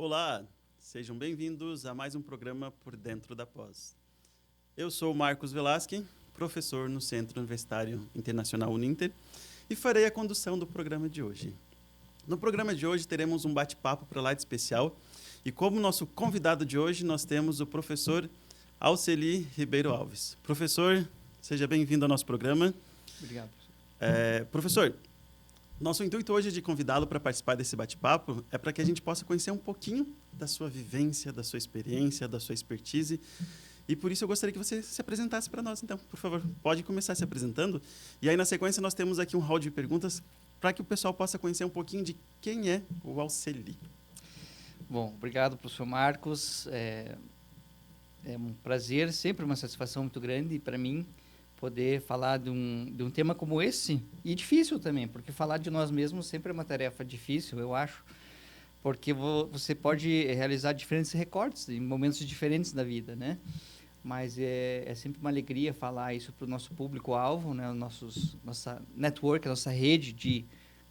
Olá, sejam bem-vindos a mais um programa Por Dentro da Pós. Eu sou o Marcos Velasque, professor no Centro Universitário Internacional Uninter, e farei a condução do programa de hoje. No programa de hoje teremos um bate-papo para lá de especial, e como nosso convidado de hoje nós temos o professor Alceli Ribeiro Alves. Professor, seja bem-vindo ao nosso programa. Obrigado. Professor, nosso intuito hoje de convidá-lo para participar desse bate-papo é para que a gente possa conhecer um pouquinho da sua vivência, da sua experiência, da sua expertise. E por isso eu gostaria que você se apresentasse para nós. Então, por favor, pode começar se apresentando. E aí, na sequência, nós temos aqui um hall de perguntas para que o pessoal possa conhecer um pouquinho de quem é o Alceli. Bom, obrigado, professor Marcos. É um prazer, sempre uma satisfação muito grande para mim poder falar de um tema como esse, e difícil também, porque falar de nós mesmos sempre é uma tarefa difícil, eu acho, porque você pode realizar diferentes recortes em momentos diferentes da vida, né? Mas é sempre uma alegria falar isso para o nosso público-alvo, né? Nossa network, a nossa rede de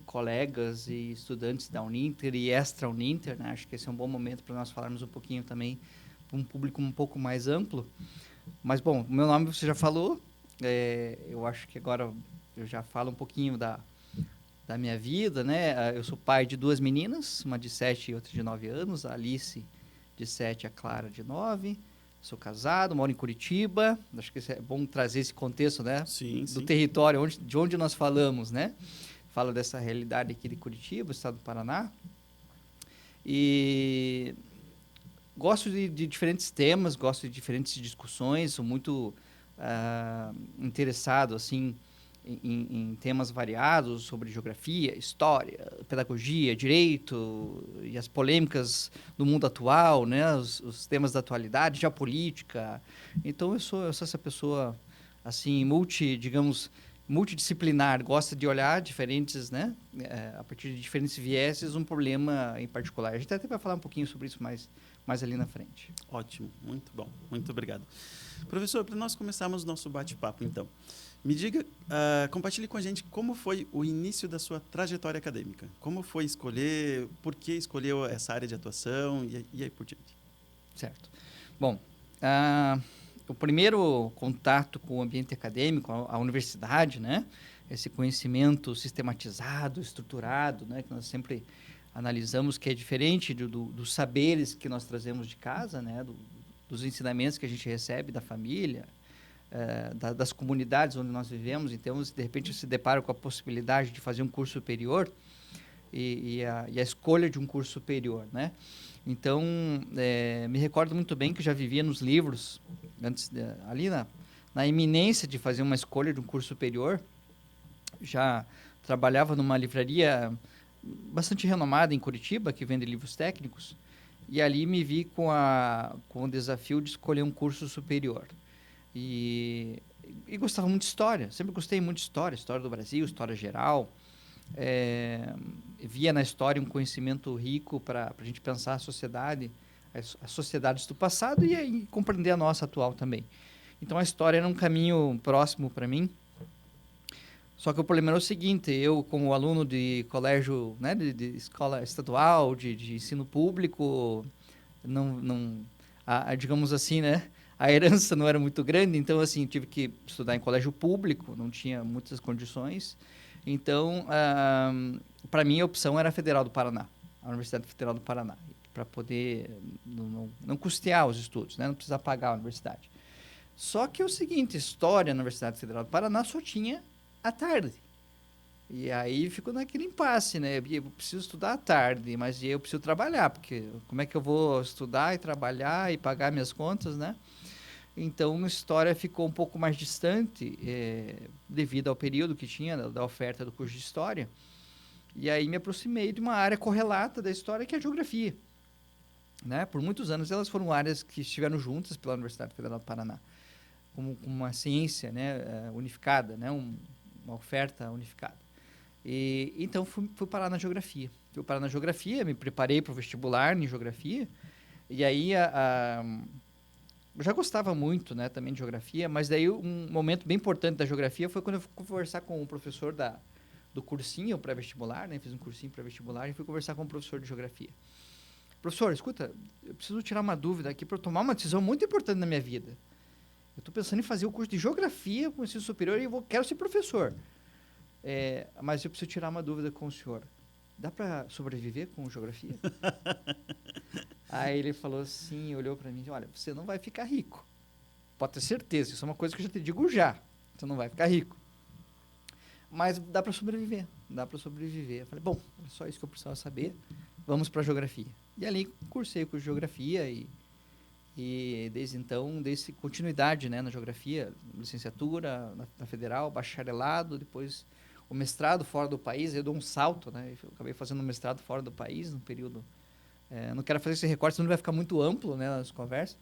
colegas e estudantes da Uninter e extra-Uninter, né? Acho que esse é um bom momento para nós falarmos um pouquinho também para um público um pouco mais amplo. Mas, bom, o meu nome você já falou. Eu acho que agora eu já falo um pouquinho da minha vida, né? Eu sou pai de duas meninas, uma de 7 e outra de 9 anos, a Alice de 7 e a Clara de 9. Sou casado, moro em Curitiba. Acho que é bom trazer esse contexto, né? Sim, Do sim. território de onde nós falamos, né? Fala dessa realidade aqui de Curitiba, estado do Paraná. E gosto de diferentes temas, gosto de diferentes discussões, sou muito interessado assim em temas variados sobre geografia, história, pedagogia, direito e as polêmicas do mundo atual, né? Os temas da atualidade, geopolítica. Então eu sou essa pessoa assim multidisciplinar, gosta de olhar diferentes, né? A partir de diferentes vieses, um problema em particular. A gente até vai falar um pouquinho sobre isso mais ali na frente. Ótimo, muito bom, muito obrigado. Professor, para nós começarmos o nosso bate-papo, então, me diga, compartilhe com a gente como foi o início da sua trajetória acadêmica. Como foi escolher, por que escolheu essa área de atuação e aí por diante. Certo. Bom, o primeiro contato com o ambiente acadêmico, a universidade, né? Esse conhecimento sistematizado, estruturado, né? Que nós sempre analisamos que é diferente dos saberes que nós trazemos de casa, né? Dos ensinamentos que a gente recebe da família, das comunidades onde nós vivemos. Então, de repente, se depara com a possibilidade de fazer um curso superior e a escolha de um curso superior, né? Então, me recordo muito bem que eu já vivia nos livros, ali na iminência de fazer uma escolha de um curso superior. Já trabalhava numa livraria bastante renomada em Curitiba, que vende livros técnicos, e ali me vi com o desafio de escolher um curso superior. E gostava muito de história, sempre gostei muito de história do Brasil, história geral. Via na história um conhecimento rico para a gente pensar a sociedade, as sociedades do passado e aí compreender a nossa atual também. Então a história era um caminho próximo para mim. Só que o problema era o seguinte: eu, como aluno de colégio, né, de escola estadual, de ensino público, digamos assim, né, a herança não era muito grande, então assim tive que estudar em colégio público, não tinha muitas condições. Então, para mim a opção era a Federal do Paraná, a Universidade Federal do Paraná, para poder não custear os estudos, né, não precisar pagar a universidade. Só que é o seguinte: história na Universidade Federal do Paraná só tinha à tarde. E aí ficou naquele impasse, né? Eu preciso estudar à tarde, mas eu preciso trabalhar, porque como é que eu vou estudar e trabalhar e pagar minhas contas, né? Então, a história ficou um pouco mais distante, devido ao período que tinha da oferta do curso de história. E aí me aproximei de uma área correlata da história, que é a geografia, né? Por muitos anos elas foram áreas que estiveram juntas pela Universidade Federal do Paraná, como uma ciência, né, unificada, né? Uma oferta unificada. E então fui parar na geografia. Fui parar na geografia, me preparei para o vestibular em geografia. E aí eu já gostava muito, né, também de geografia, mas daí um momento bem importante da geografia foi quando eu fui conversar com o professor do cursinho pré-vestibular, né? Fiz um cursinho pré-vestibular e fui conversar com o professor de geografia. professor, escuta, eu preciso tirar uma dúvida aqui para eu tomar uma decisão muito importante na minha vida. Eu estou pensando em fazer o curso de geografia com o ensino superior e quero ser professor. Mas eu preciso tirar uma dúvida com o senhor. Dá para sobreviver com geografia? Aí ele falou assim, olhou para mim, olha, você não vai ficar rico. Pode ter certeza, isso é uma coisa que eu já te digo já. Você não vai ficar rico. Mas dá para sobreviver, dá para sobreviver. Eu falei, bom, é só isso que eu precisava saber, vamos para a geografia. E ali cursei o curso de geografia e desde então, desde continuidade, né, na geografia, licenciatura na federal, bacharelado, depois o mestrado fora do país. Eu dou um salto, né, eu acabei fazendo um mestrado fora do país, num período... não quero fazer esse recorte, senão vai ficar muito amplo, né, nas conversas.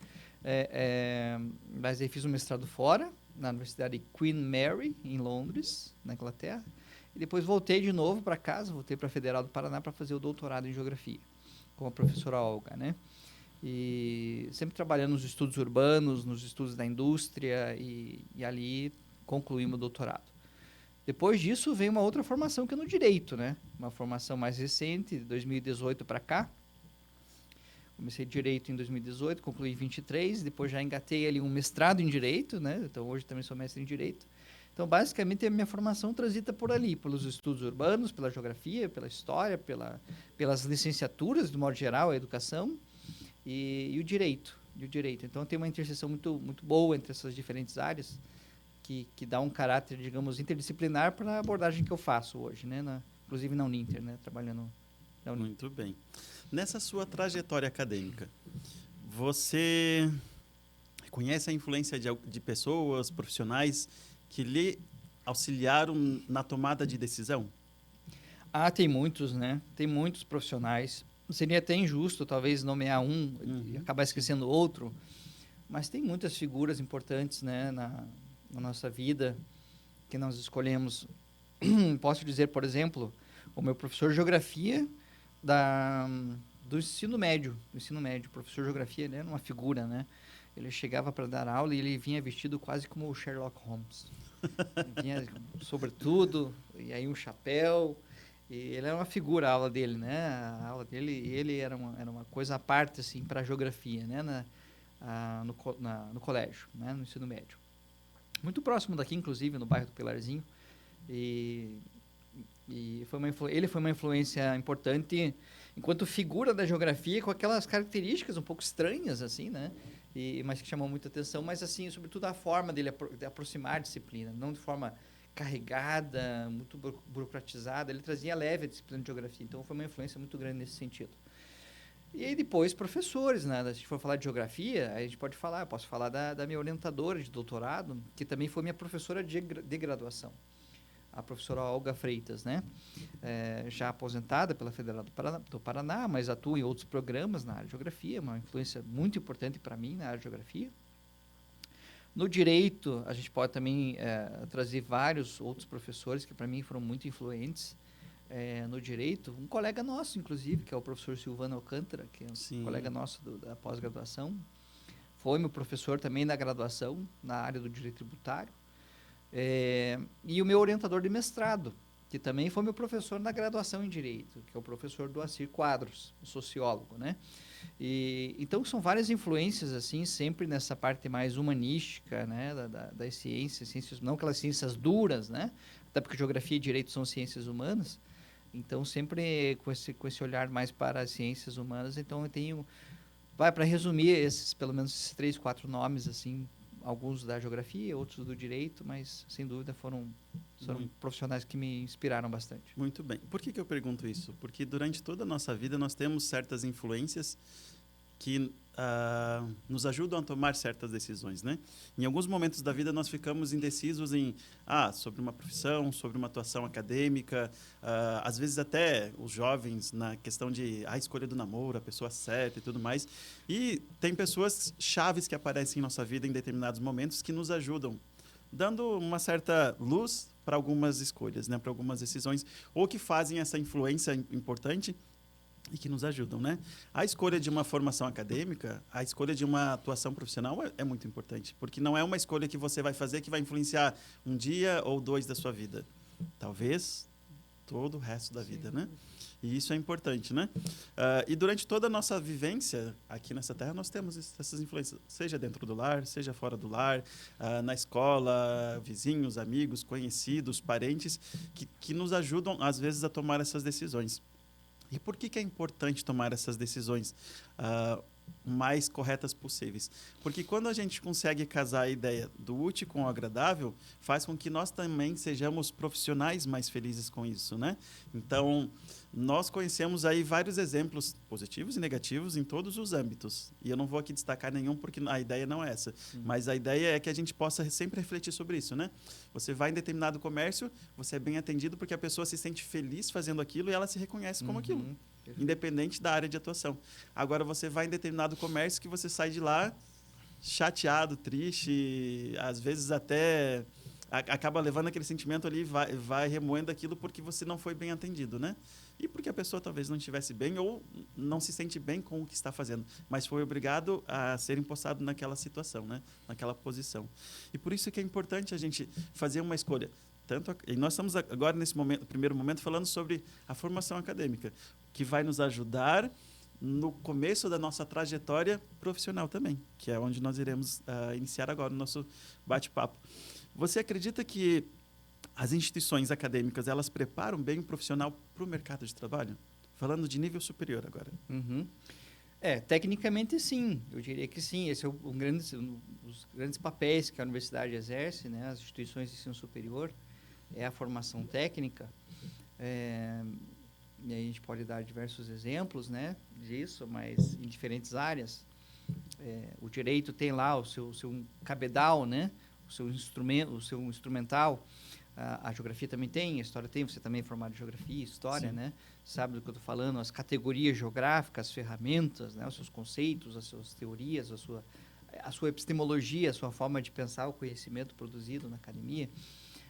Mas aí fiz um mestrado fora, na Universidade Queen Mary, em Londres, na Inglaterra. E depois voltei de novo para casa, voltei para a Federal do Paraná para fazer o doutorado em geografia, com a professora Olga, né? E sempre trabalhando nos estudos urbanos, nos estudos da indústria, e ali concluímos o doutorado. Depois disso veio uma outra formação que é no direito, né? Uma formação mais recente, de 2018 para cá. Comecei direito em 2018, concluí em 23, depois já engatei ali um mestrado em direito, né? Então hoje também sou mestre em direito. Então basicamente a minha formação transita por ali, pelos estudos urbanos, pela geografia, pela história, pelas licenciaturas, do modo geral, a educação e o direito. Então tem uma interseção muito, muito boa entre essas diferentes áreas que dá um caráter, digamos, interdisciplinar para a abordagem que eu faço hoje, né? Inclusive na Uninter, né? Trabalhando na Uninter. Muito bem. Nessa sua trajetória acadêmica, você conhece a influência de pessoas, profissionais que lhe auxiliaram na tomada de decisão? Tem muitos, né? Tem muitos profissionais. Seria até injusto, talvez, nomear um e acabar esquecendo outro, mas tem muitas figuras importantes, né, na nossa vida que nós escolhemos. Posso dizer, por exemplo, o meu professor de geografia do ensino médio, o professor de geografia, ele era uma figura, né? Ele chegava para dar aula e ele vinha vestido quase como o Sherlock Holmes. Ele vinha sobretudo, e aí um chapéu, e ele era uma figura, a aula dele, né? A aula dele, ele era uma coisa à parte, assim, para a geografia, né? No colégio, né? No ensino médio. Muito próximo daqui, inclusive, no bairro do Pilarzinho. E ele foi uma influência importante enquanto figura da geografia, com aquelas características um pouco estranhas, assim, né? Mas que chamou muita atenção, mas, assim, sobretudo a forma dele de aproximar a disciplina, não de forma carregada, muito burocratizada. Ele trazia leve a disciplina de geografia, então foi uma influência muito grande nesse sentido. E aí depois professores, né? Se a gente for falar de geografia, aí a gente pode falar, eu posso falar da minha orientadora de doutorado, que também foi minha professora de graduação, a professora Olga Freitas, né? Já aposentada pela Federal do Paraná, mas atua em outros programas na área de geografia, uma influência muito importante para mim na área de geografia. No direito, a gente pode também trazer vários outros professores que para mim foram muito influentes no direito. Um colega nosso, inclusive, que é o professor Silvano Alcântara, que é um colega nosso da pós-graduação, foi meu professor também na graduação, na área do direito tributário. E o meu orientador de mestrado, que também foi meu professor na graduação em Direito, que é o professor Doacir Quadros, um sociólogo, né? Então, são várias influências, assim, sempre nessa parte mais humanística, né, das ciências, não aquelas ciências duras, né? Até porque Geografia e Direito são ciências humanas, então sempre com esse olhar mais para as ciências humanas. Então, eu tenho... para resumir, pelo menos esses 3, 4 nomes, assim, alguns da geografia, outros do direito, mas sem dúvida foram profissionais que me inspiraram bastante. Muito bem. Por que eu pergunto isso? Porque durante toda a nossa vida nós temos certas influências que nos ajudam a tomar certas decisões, né? Em alguns momentos da vida nós ficamos indecisos sobre uma profissão, sobre uma atuação acadêmica, às vezes até os jovens na questão de a escolha do namoro, a pessoa certa e tudo mais. E tem pessoas chaves que aparecem em nossa vida em determinados momentos que nos ajudam, dando uma certa luz para algumas escolhas, né? Para algumas decisões, ou que fazem essa influência importante e que nos ajudam, né? A escolha de uma formação acadêmica, a escolha de uma atuação profissional é muito importante, porque não é uma escolha que você vai fazer que vai influenciar um dia ou 2 da sua vida. Talvez todo o resto da vida, né? E isso é importante, né? E durante toda a nossa vivência aqui nessa terra, nós temos essas influências, seja dentro do lar, seja fora do lar, na escola, vizinhos, amigos, conhecidos, parentes, que nos ajudam, às vezes, a tomar essas decisões. E por que é importante tomar essas decisões mais corretas possíveis? Porque quando a gente consegue casar a ideia do útil com o agradável, faz com que nós também sejamos profissionais mais felizes com isso, né? Então, nós conhecemos aí vários exemplos positivos e negativos em todos os âmbitos. E eu não vou aqui destacar nenhum porque a ideia não é essa. Mas a ideia é que a gente possa sempre refletir sobre isso, né? Você vai em determinado comércio, você é bem atendido porque a pessoa se sente feliz fazendo aquilo e ela se reconhece como aquilo, independente da área de atuação. Agora, você vai em determinado comércio que você sai de lá chateado, triste, às vezes até acaba levando aquele sentimento ali, vai remoendo aquilo porque você não foi bem atendido, né? E porque a pessoa talvez não estivesse bem ou não se sente bem com o que está fazendo, mas foi obrigado a ser impostado naquela situação, né? Naquela posição. E por isso que é importante a gente fazer uma escolha. E nós estamos agora, nesse primeiro momento, falando sobre a formação acadêmica, que vai nos ajudar no começo da nossa trajetória profissional também, que é onde nós iremos iniciar agora o nosso bate-papo. Você acredita que as instituições acadêmicas, elas preparam bem o profissional para o mercado de trabalho? Falando de nível superior agora. Tecnicamente sim, eu diria que sim. Esse é um dos grandes papéis que a universidade exerce, né? As instituições de ensino superior, é a formação técnica. E aí a gente pode dar diversos exemplos, né, disso, mas em diferentes áreas. O direito tem lá o seu cabedal, né, o seu instrumental. A geografia também tem, a história tem, você também é formado em geografia e história, sim, né? Sabe do que eu estou falando, as categorias geográficas, as ferramentas, né? Os seus conceitos, as suas teorias, a sua epistemologia, a sua forma de pensar o conhecimento produzido na academia,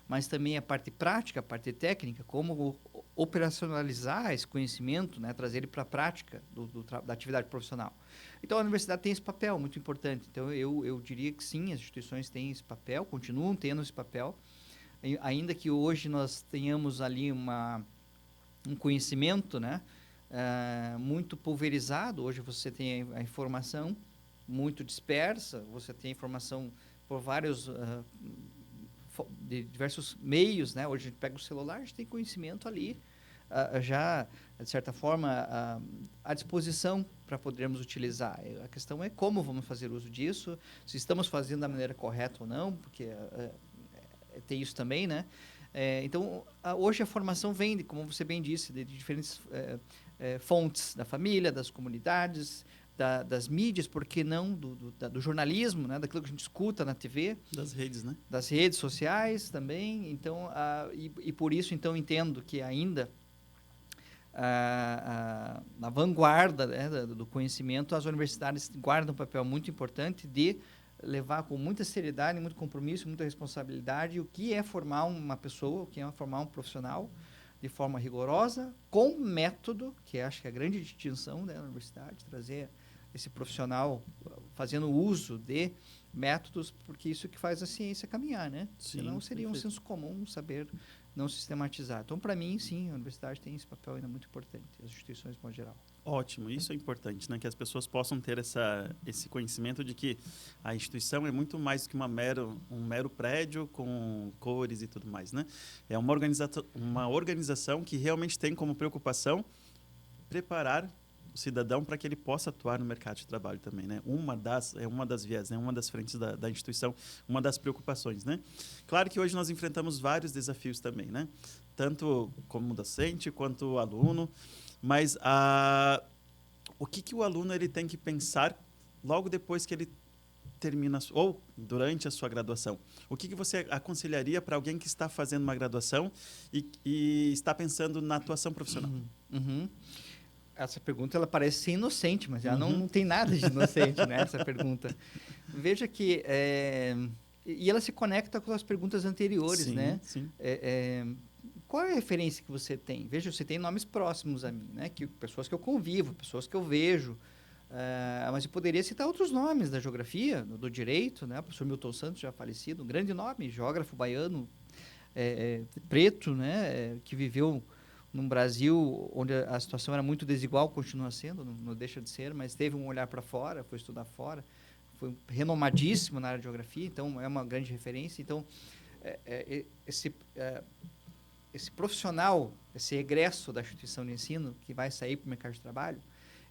mas também a parte prática, a parte técnica, como operacionalizar esse conhecimento, né? Trazer ele para a prática da atividade profissional. Então, a universidade tem esse papel muito importante. Então, eu diria que sim, as instituições têm esse papel, continuam tendo esse papel, ainda que hoje nós tenhamos ali um conhecimento, né, muito pulverizado. Hoje você tem a informação muito dispersa, você tem a informação por de diversos meios, né? Hoje a gente pega o celular, a gente tem conhecimento ali, já, de certa forma, à disposição para podermos utilizar. A questão é como vamos fazer uso disso, se estamos fazendo da maneira correta ou não, porque tem isso também, né? Então, hoje a formação vem, como você bem disse, de diferentes fontes da família, das comunidades, das mídias, por que não do jornalismo, né? Daquilo que a gente escuta na TV. Das redes, né? Das redes sociais também. Então, e por isso, então, entendo que ainda na vanguarda, né, do conhecimento, as universidades guardam um papel muito importante de levar com muita seriedade, muito compromisso, muita responsabilidade o que é formar uma pessoa, o que é formar um profissional de forma rigorosa, com método, que acho que é a grande distinção, né, da universidade, trazer esse profissional fazendo uso de métodos, porque isso que faz a ciência caminhar, né? Sim, senão seria um senso comum, um saber não sistematizar. Então, para mim, sim, a universidade tem esse papel ainda muito importante, as instituições de modo geral. Ótimo, isso é importante, né? Que as pessoas possam ter esse conhecimento de que a instituição é muito mais do que um mero prédio com cores e tudo mais, né? É uma organização que realmente tem como preocupação preparar o cidadão para que ele possa atuar no mercado de trabalho também, né? Uma das vias, né? Uma das frentes da instituição, uma das preocupações, né? Claro que hoje nós enfrentamos vários desafios também, né? Tanto como docente quanto aluno, mas o que o aluno ele tem que pensar logo depois que ele termina ou durante a sua graduação? O que você aconselharia para alguém que está fazendo uma graduação e está pensando na atuação profissional? Essa pergunta ela parece ser inocente, mas ela não tem nada de inocente, né? Essa pergunta. Veja que e ela se conecta com as perguntas anteriores, sim, né? Sim. Qual é a referência que você tem? Veja, você tem nomes próximos a mim, né? Pessoas que eu convivo, pessoas que eu vejo. Mas eu poderia citar outros nomes da geografia, do direito, né? O professor Milton Santos, já falecido, um grande nome, geógrafo baiano, preto, né? Que viveu num Brasil onde a situação era muito desigual, continua sendo, não deixa de ser, mas teve um olhar para fora, foi estudar fora, foi renomadíssimo na área de geografia, então é uma grande referência. Então, esse profissional, esse egresso da instituição de ensino que vai sair para o mercado de trabalho,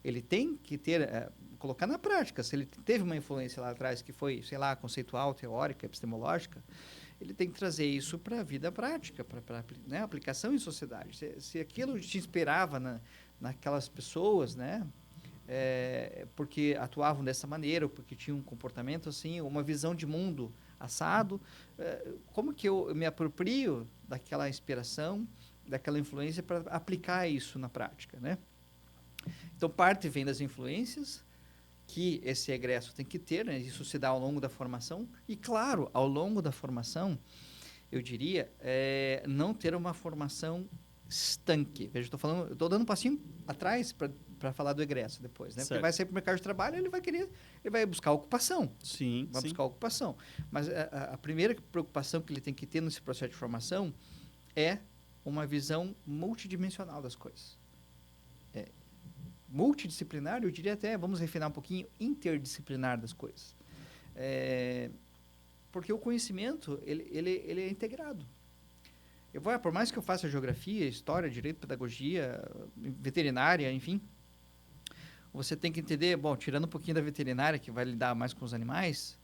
ele tem que ter, colocar na prática. Se ele teve uma influência lá atrás que foi, sei lá, conceitual, teórica, epistemológica, ele tem que trazer isso para a vida prática, para né, aplicação em sociedade. Se aquilo te inspirava naquelas pessoas, né, porque atuavam dessa maneira, ou porque tinham um comportamento assim, uma visão de mundo assado, como que eu me aproprio daquela inspiração, daquela influência para aplicar isso na prática, né? Então, parte vem das influências que esse egresso tem que ter, né? Isso se dá ao longo da formação. E, claro, ao longo da formação, eu diria, não ter uma formação estanque. Veja, estou dando um passinho atrás para falar do egresso depois, né? Porque ele vai sair para o mercado de trabalho, ele vai buscar ocupação. Sim, vai buscar ocupação. Mas a primeira preocupação que ele tem que ter nesse processo de formação é uma visão multidimensional das coisas. Multidisciplinar, eu diria até, vamos refinar um pouquinho, interdisciplinar das coisas. Porque o conhecimento, ele é integrado. Por mais que eu faça geografia, história, direito, pedagogia, veterinária, enfim, você tem que entender, bom, tirando um pouquinho da veterinária, que vai lidar mais com os animais,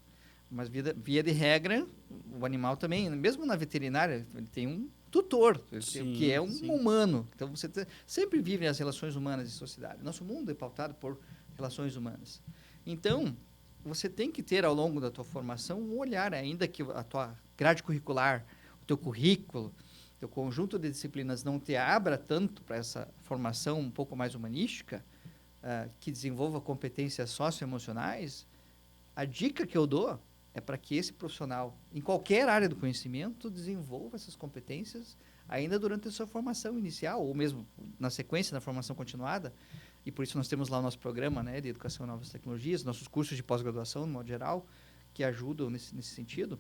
mas via de regra, o animal também, mesmo na veterinária, ele tem um tutor, que é um humano. Então, você sempre vive as relações humanas em sociedade. Nosso mundo é pautado por relações humanas. Então, você tem que ter, ao longo da tua formação, um olhar, ainda que a tua grade curricular, o teu currículo, teu conjunto de disciplinas não te abra tanto para essa formação um pouco mais humanística, que desenvolva competências socioemocionais, a dica que eu dou é para que esse profissional, em qualquer área do conhecimento, desenvolva essas competências ainda durante a sua formação inicial, ou mesmo na sequência da formação continuada. E por isso nós temos lá o nosso programa, né, de Educação em Novas Tecnologias, nossos cursos de pós-graduação, no modo geral, que ajudam nesse sentido.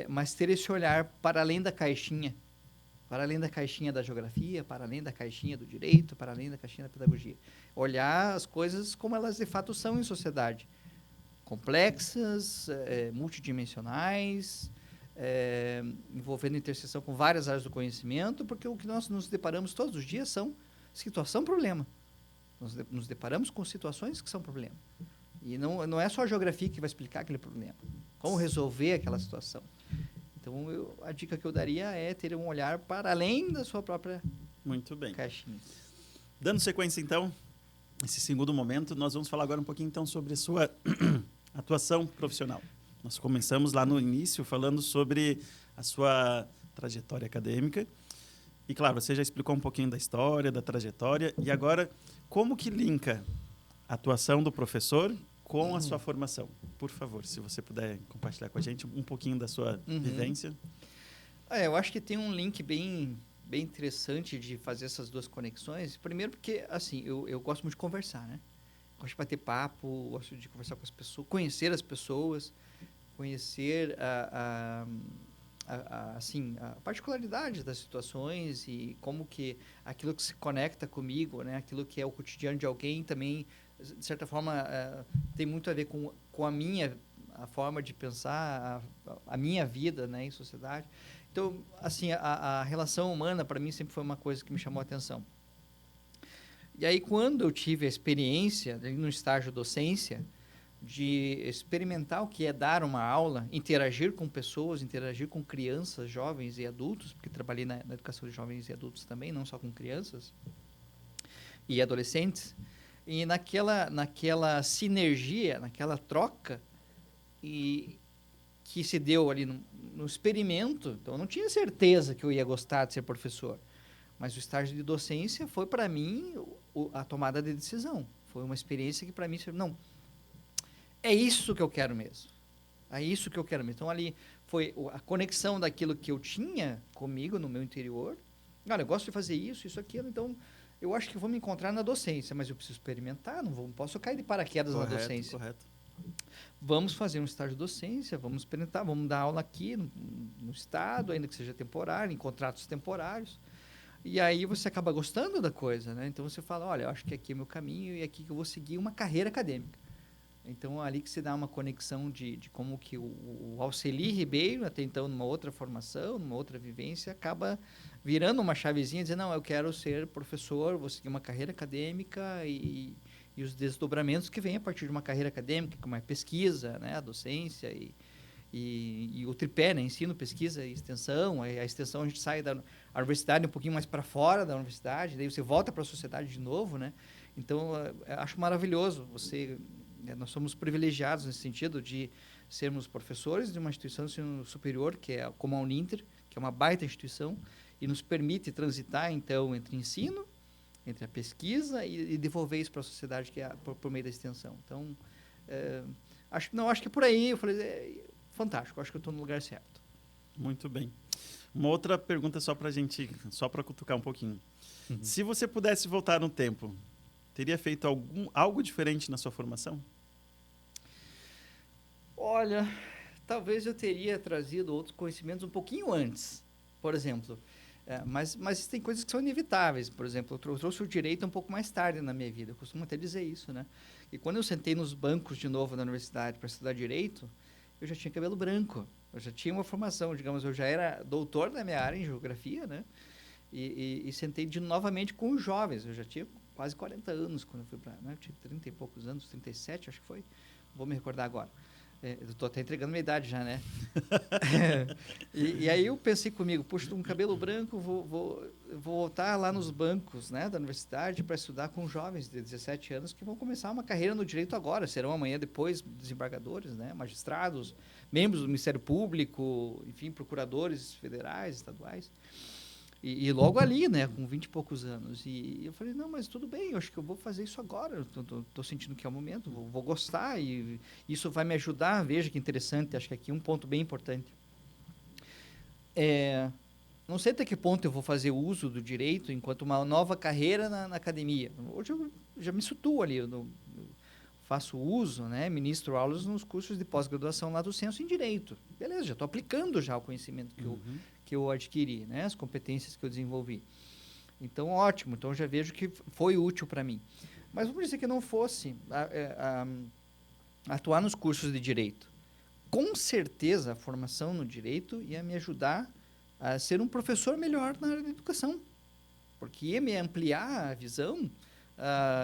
Mas ter esse olhar para além da caixinha da geografia, para além da caixinha do direito, para além da caixinha da pedagogia. Olhar as coisas como elas de fato são em sociedade. Complexas, multidimensionais, envolvendo interseção com várias áreas do conhecimento, porque o que nós nos deparamos todos os dias são situação-problema. Nós nos deparamos com situações que são problema. E não é só a geografia que vai explicar aquele problema. Como resolver aquela situação. Então, a dica que eu daria é ter um olhar para além da sua própria Muito bem. caixinha. Dando sequência, então, nesse segundo momento, nós vamos falar agora um pouquinho, então, sobre a sua atuação profissional. Nós começamos lá no início falando sobre a sua trajetória acadêmica. E, claro, você já explicou um pouquinho da história, da trajetória. E agora, como que linka a atuação do professor com a sua formação? Por favor, se você puder compartilhar com a gente um pouquinho da sua vivência. Eu acho que tem um link bem interessante de fazer essas duas conexões. Primeiro porque, assim, eu gosto muito de conversar, né? Gosto de bater papo, gosto de conversar com as pessoas, conhecer as pessoas, conhecer assim, a particularidade das situações e como que aquilo que se conecta comigo, né? Aquilo que é o cotidiano de alguém também, de certa forma, tem muito a ver com a forma de pensar, a minha vida, né, em sociedade. Então, assim, a relação humana, para mim, sempre foi uma coisa que me chamou a atenção. E aí, quando eu tive a experiência, no estágio docência, de experimentar o que é dar uma aula, interagir com pessoas, interagir com crianças, jovens e adultos, porque trabalhei na educação de jovens e adultos também, não só com crianças e adolescentes, e naquela sinergia, naquela troca, e que se deu ali no experimento, então eu não tinha certeza que eu ia gostar de ser professor, mas o estágio de docência foi para mim a tomada de decisão. Foi uma experiência que para mim, não, é isso que eu quero mesmo. É isso que eu quero mesmo. Então ali foi a conexão daquilo que eu tinha comigo no meu interior. Olha, eu gosto de fazer isso, aquilo, então eu acho que vou me encontrar na docência, mas eu preciso experimentar, não posso cair de paraquedas na docência. Correto. Vamos fazer um estágio de docência, vamos experimentar, vamos dar aula aqui no estado, ainda que seja temporário, em contratos temporários. E aí você acaba gostando da coisa, né? Então você fala, olha, eu acho que aqui é meu caminho e aqui que eu vou seguir uma carreira acadêmica. Então, ali que se dá uma conexão de como que o Alceli Ribeiro, até então numa outra formação, numa outra vivência, acaba virando uma chavezinha, dizendo, não, eu quero ser professor, vou seguir uma carreira acadêmica e os desdobramentos que vêm a partir de uma carreira acadêmica, como a pesquisa, né, a docência e o tripé, né, ensino, pesquisa e extensão. A extensão a gente sai da universidade um pouquinho mais para fora da universidade, daí você volta para a sociedade de novo, né? Então, eu acho maravilhoso nós somos privilegiados nesse sentido de sermos professores de uma instituição de ensino superior, que é como a Uninter, que é uma baita instituição, e nos permite transitar, então, entre ensino, entre a pesquisa e devolver isso para a sociedade que é por meio da extensão. Então, acho que é por aí. Eu falei, fantástico, acho que eu estou no lugar certo. Muito bem. Uma outra pergunta só para cutucar um pouquinho. Uhum. Se você pudesse voltar no tempo, teria feito algo diferente na sua formação? Olha, talvez eu teria trazido outros conhecimentos um pouquinho antes, por exemplo. Mas tem coisas que são inevitáveis. Por exemplo, eu trouxe o direito um pouco mais tarde na minha vida. Eu costumo até dizer isso, né? E quando eu sentei nos bancos de novo na universidade para estudar direito, eu já tinha cabelo branco. Eu já tinha uma formação, digamos, eu já era doutor na minha área em geografia, né? E sentei novamente com os jovens. Eu já tinha quase 40 anos quando eu fui para... Né? Eu tinha 30 e poucos anos, 37 acho que foi. Vou me recordar agora. Eu estou até entregando minha idade já, né? E aí eu pensei comigo, puxa, estou com cabelo branco, vou voltar lá nos bancos, né, da universidade para estudar com jovens de 17 anos que vão começar uma carreira no direito agora. Serão amanhã, depois, desembargadores, né, magistrados, membros do Ministério Público, enfim, procuradores federais, estaduais. E logo ali, né, com 20 e poucos anos. E eu falei, não, mas tudo bem, eu acho que eu vou fazer isso agora. Eu estou sentindo que é o momento, vou gostar e isso vai me ajudar. Veja que interessante, acho que aqui é um ponto bem importante. Não sei até que ponto eu vou fazer uso do direito enquanto uma nova carreira na academia. Hoje eu já me situo ali, eu faço uso, né, ministro aulas nos cursos de pós-graduação lá do Censo em Direito. Beleza, já estou aplicando já o conhecimento que eu adquiri, né, as competências que eu desenvolvi. Então, ótimo. Então, eu já vejo que foi útil para mim. Mas vamos dizer que não fosse atuar nos cursos de Direito. Com certeza, a formação no Direito ia me ajudar a ser um professor melhor na área da educação. Porque ia me ampliar a visão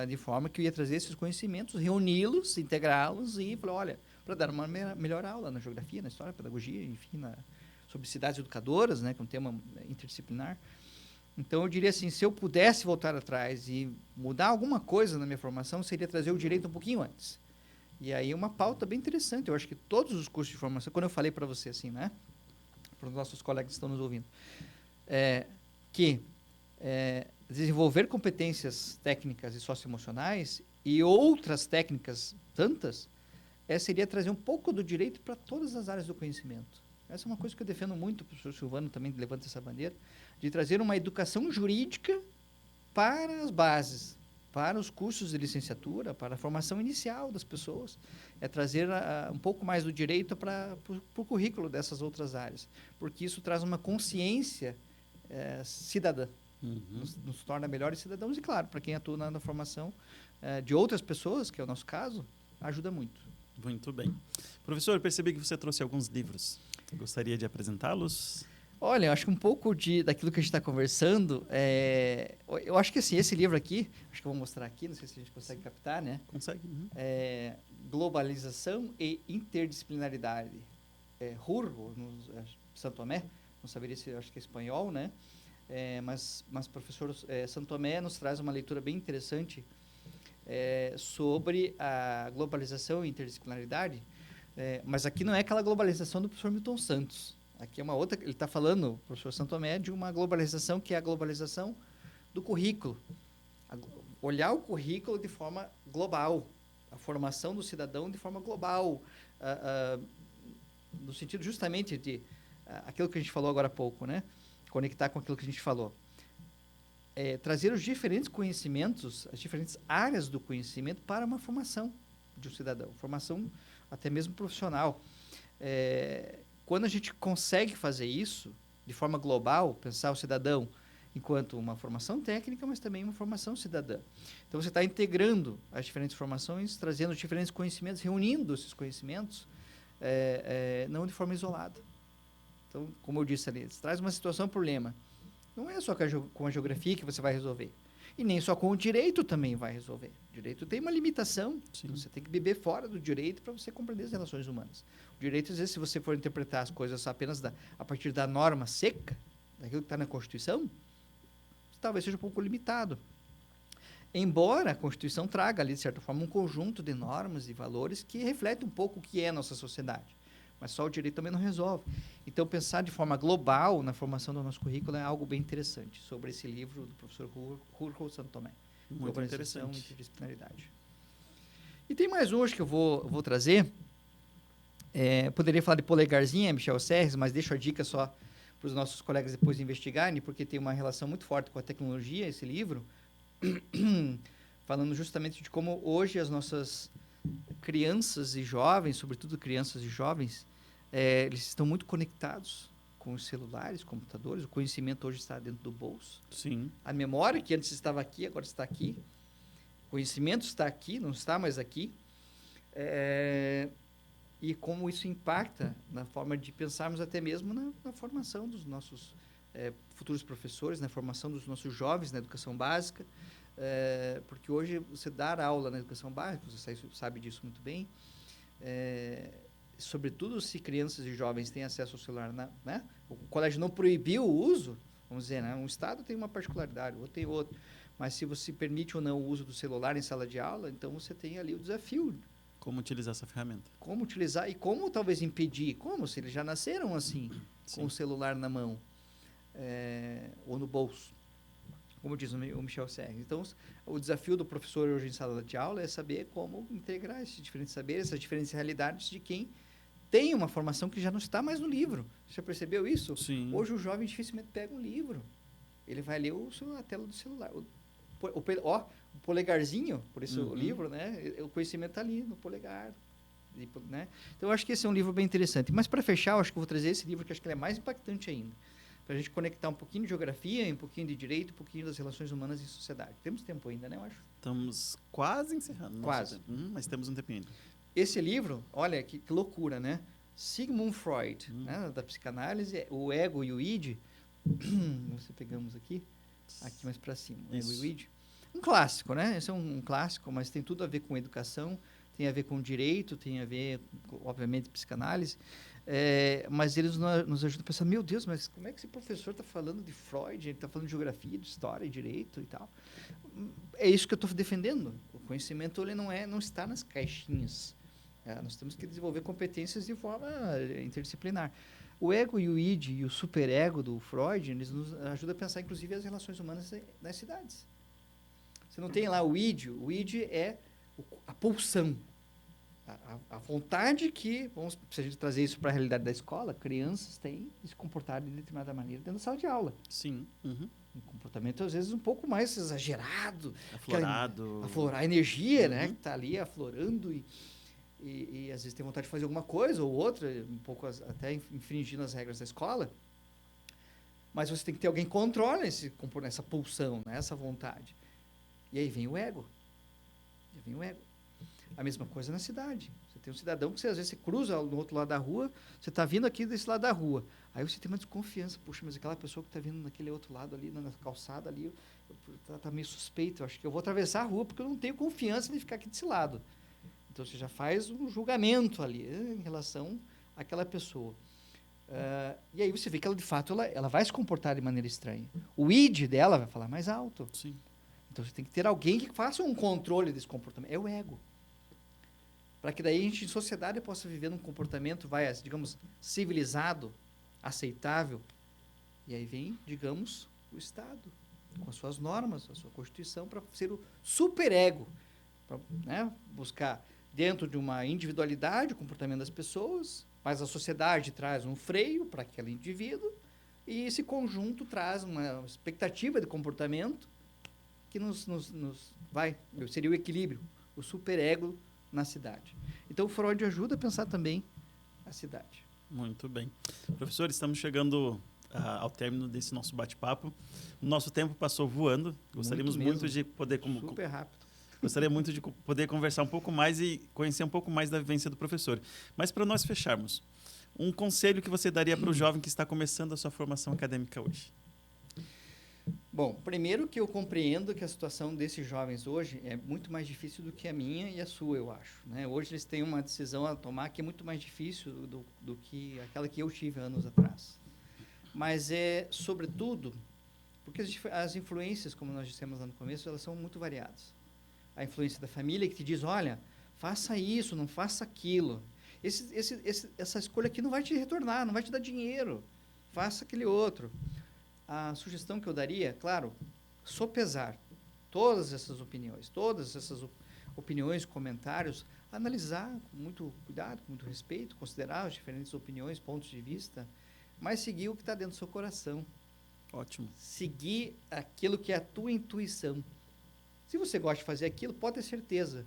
de forma que eu ia trazer esses conhecimentos, reuni-los, integrá-los e falar, olha, para dar uma melhor aula na geografia, na história, na pedagogia, enfim, sobre cidades educadoras, né, que é um tema interdisciplinar. Então, eu diria assim, se eu pudesse voltar atrás e mudar alguma coisa na minha formação, seria trazer o direito um pouquinho antes. E aí, uma pauta bem interessante. Eu acho que todos os cursos de formação, quando eu falei para você assim, né, para os nossos colegas que estão nos ouvindo, desenvolver competências técnicas e socioemocionais e outras técnicas tantas, seria trazer um pouco do direito para todas as áreas do conhecimento. Essa é uma coisa que eu defendo muito, o professor Silvano também levanta essa bandeira, de trazer uma educação jurídica para as bases, para os cursos de licenciatura, para a formação inicial das pessoas. É trazer um pouco mais do direito para o currículo dessas outras áreas, porque isso traz uma consciência cidadã. Nos torna melhores cidadãos e, claro, para quem atua na formação de outras pessoas, que é o nosso caso, ajuda muito. Muito bem. Professor, eu percebi que você trouxe alguns livros. Gostaria de apresentá-los? Olha, eu acho que um pouco daquilo que a gente está conversando, eu acho que assim, esse livro aqui, acho que eu vou mostrar aqui, não sei se a gente consegue captar, né? Consegue. Uhum. Globalização e Interdisciplinaridade. Rurro, no Santo Tomé, não saberia se, acho que é espanhol, né? Mas professor Santo Tomé nos traz uma leitura bem interessante sobre a globalização e interdisciplinaridade, mas aqui não é aquela globalização do professor Milton Santos. Aqui é uma outra, ele está falando, o professor Santo Tomé, de uma globalização que é a globalização do currículo. Olhar o currículo de forma global, a formação do cidadão de forma global, no sentido justamente de aquilo que a gente falou agora há pouco, né? Conectar com aquilo que a gente falou. Trazer os diferentes conhecimentos, as diferentes áreas do conhecimento para uma formação de um cidadão, formação até mesmo profissional. Quando a gente consegue fazer isso de forma global, pensar o cidadão enquanto uma formação técnica, mas também uma formação cidadã. Então, você está integrando as diferentes formações, trazendo os diferentes conhecimentos, reunindo esses conhecimentos, não de forma isolada. Então, como eu disse ali, você traz uma situação, um problema. Não é só com a geografia que você vai resolver. E nem só com o direito também vai resolver. O direito tem uma limitação. Então, você tem que beber fora do direito para você compreender as relações humanas. O direito, às vezes, se você for interpretar as coisas apenas a partir da norma seca, daquilo que está na Constituição, talvez seja um pouco limitado. Embora a Constituição traga ali, de certa forma, um conjunto de normas e valores que refletem um pouco o que é a nossa sociedade. Mas só o direito também não resolve. Então, pensar de forma global na formação do nosso currículo é algo bem interessante, sobre esse livro do professor Urco Santo Tomé. Muito interessante. E interdisciplinaridade. E tem mais um, acho que eu vou trazer. Poderia falar de Polegarzinha, Michel Serres, mas deixo a dica só para os nossos colegas depois investigarem, porque tem uma relação muito forte com a tecnologia, esse livro, falando justamente de como hoje as nossas crianças e jovens, sobretudo crianças e jovens, eles estão muito conectados com os celulares, computadores. O conhecimento hoje está dentro do bolso. Sim. A memória, que antes estava aqui, agora está aqui. O conhecimento está aqui, não está mais aqui. E como isso impacta na forma de pensarmos até mesmo na formação dos nossos futuros professores, na formação dos nossos jovens na educação básica. Porque hoje você dar aula na educação básica, você sabe disso muito bem, sobretudo se crianças e jovens têm acesso ao celular, né? O colégio não proibiu o uso, vamos dizer, né? Um estado tem uma particularidade, o outro tem outro, mas se você permite ou não o uso do celular em sala de aula, então você tem ali o desafio. Como utilizar essa ferramenta. Como utilizar e como talvez impedir, como se eles já nasceram assim, Sim. com o celular na mão ou no bolso. Como diz o Michel Serres. Então, o desafio do professor hoje em sala de aula é saber como integrar esses diferentes saberes, essas diferentes realidades de quem tem uma formação que já não está mais no livro. Você já percebeu isso? Sim. Hoje o jovem dificilmente pega um livro. Ele vai ler a tela do celular. O polegarzinho, por isso o livro, né? O conhecimento está ali no polegar. Né? Então, eu acho que esse é um livro bem interessante. Mas, para fechar, eu acho que eu vou trazer esse livro, que acho que ele é mais impactante ainda. Para a gente conectar um pouquinho de geografia, um pouquinho de direito, um pouquinho das relações humanas em sociedade. Temos tempo ainda, né, eu acho? Estamos quase encerrando. Quase. Mas temos um tempinho ainda. Esse livro, olha que loucura, né? Sigmund Freud, né, da psicanálise, o ego e o id. Você pegamos aqui mais para cima. O ego e o id. Um clássico, né? Esse é um clássico, mas tem tudo a ver com educação, tem a ver com direito, tem a ver, obviamente, psicanálise. Mas eles nos ajudam a pensar, meu Deus, mas como é que esse professor está falando de Freud, ele está falando de geografia, de história e direito e tal? É isso que eu estou defendendo. O conhecimento ele não está nas caixinhas. Nós temos que desenvolver competências de forma interdisciplinar. O ego e o id e o superego do Freud, eles nos ajudam a pensar, inclusive, as relações humanas nas cidades. Você não tem lá o id é a pulsão. A vontade que, se a gente trazer isso para a realidade da escola, crianças têm de se comportar de determinada maneira dentro da sala de aula. Sim. Uhum. Um comportamento, às vezes, um pouco mais exagerado. Aflorado. Aflorar a energia, né? Que está ali aflorando e, às vezes, tem vontade de fazer alguma coisa ou outra, um pouco até infringindo as regras da escola. Mas você tem que ter alguém que controle essa pulsão, né? Essa vontade. E aí vem o ego. A mesma coisa na cidade. Você tem um cidadão que, às vezes, você cruza no outro lado da rua, você está vindo aqui desse lado da rua. Aí você tem uma desconfiança. Puxa, mas aquela pessoa que está vindo naquele outro lado ali, na calçada ali, está meio suspeito. Eu acho que eu vou atravessar a rua porque eu não tenho confiança de ficar aqui desse lado. Então, você já faz um julgamento ali em relação àquela pessoa. E aí você vê que ela, de fato, ela vai se comportar de maneira estranha. O id dela vai falar mais alto. Sim. Então, você tem que ter alguém que faça um controle desse comportamento. É o ego. Para que daí a gente, em sociedade, possa viver num comportamento, digamos, civilizado, aceitável. E aí vem, digamos, o Estado, com as suas normas, a sua Constituição, para ser o superego, para, né, buscar dentro de uma individualidade o comportamento das pessoas, mas a sociedade traz um freio para aquele indivíduo e esse conjunto traz uma expectativa de comportamento que seria o equilíbrio, o superego na cidade. Então, o Freud ajuda a pensar também a cidade. Muito bem. Professor, estamos chegando ao término desse nosso bate-papo. O nosso tempo passou voando. Gostaríamos muito de poder... Super rápido. Gostaria muito de poder conversar um pouco mais e conhecer um pouco mais da vivência do professor. Mas para nós fecharmos, um conselho que você daria para o jovem que está começando a sua formação acadêmica hoje? Bom, primeiro que eu compreendo que a situação desses jovens hoje é muito mais difícil do que a minha e a sua, eu acho, né? Hoje eles têm uma decisão a tomar que é muito mais difícil do que aquela que eu tive anos atrás. Mas sobretudo, porque as influências, como nós dissemos lá no começo, elas são muito variadas. A influência da família que te diz, olha, faça isso, não faça aquilo. Essa escolha aqui não vai te retornar, não vai te dar dinheiro. Faça aquele outro. A sugestão que eu daria, claro, sopesar todas essas opiniões, comentários, analisar com muito cuidado, com muito respeito, considerar as diferentes opiniões, pontos de vista, mas seguir o que está dentro do seu coração. Ótimo. Seguir aquilo que é a tua intuição. Se você gosta de fazer aquilo, pode ter certeza,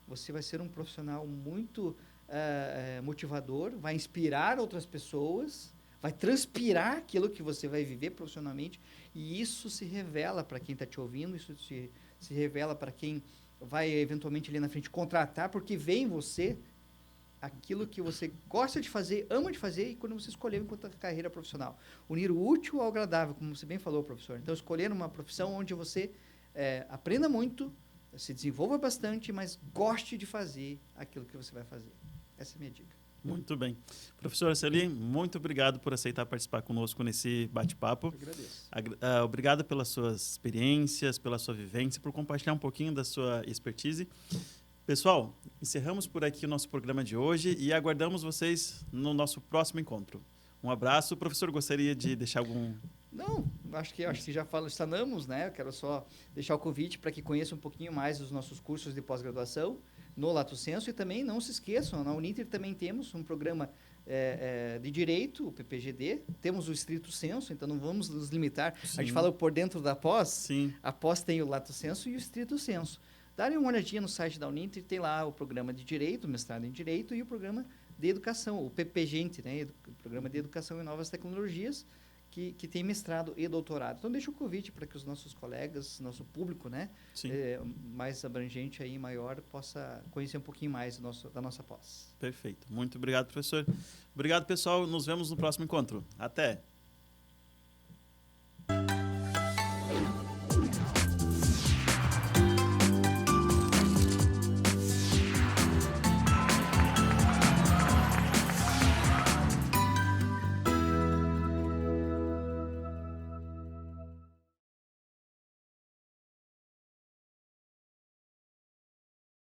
você vai ser um profissional muito motivador, vai inspirar outras pessoas, vai transpirar aquilo que você vai viver profissionalmente, e isso se revela para quem está te ouvindo, isso se revela para quem vai eventualmente ali na frente contratar, porque vê em você aquilo que você gosta de fazer, ama de fazer, e quando você escolheu enquanto carreira profissional. Unir o útil ao agradável, como você bem falou, professor. Então, escolher uma profissão onde você aprenda muito, se desenvolva bastante, mas goste de fazer aquilo que você vai fazer. Essa é a minha dica. Muito bem. Professora Celi, muito obrigado por aceitar participar conosco nesse bate-papo. Eu agradeço. Obrigado pelas suas experiências, pela sua vivência, por compartilhar um pouquinho da sua expertise. Pessoal, encerramos por aqui o nosso programa de hoje e aguardamos vocês no nosso próximo encontro. Um abraço. O professor gostaria de deixar algum... Não, acho que já sanamos, né? Eu quero só deixar o convite para que conheçam um pouquinho mais dos nossos cursos de pós-graduação no Lato Sensu, e também não se esqueçam, na Uninter também temos um programa de Direito, o PPGD, temos o Estrito Sensu, então não vamos nos limitar. Sim. A gente fala por dentro da pós, sim. A pós tem o Lato Sensu e o Estrito Sensu. Darem uma olhadinha no site da Uninter, tem lá o programa de Direito, o mestrado em Direito, e o programa de Educação, o PPGente, né? O Programa de Educação e Novas Tecnologias, que tem mestrado e doutorado. Então, deixa o convite para que os nossos colegas, nosso público, né, mais abrangente aí, maior, possa conhecer um pouquinho mais da nossa pós. Perfeito. Muito obrigado, professor. Obrigado, pessoal. Nos vemos no próximo encontro. Até!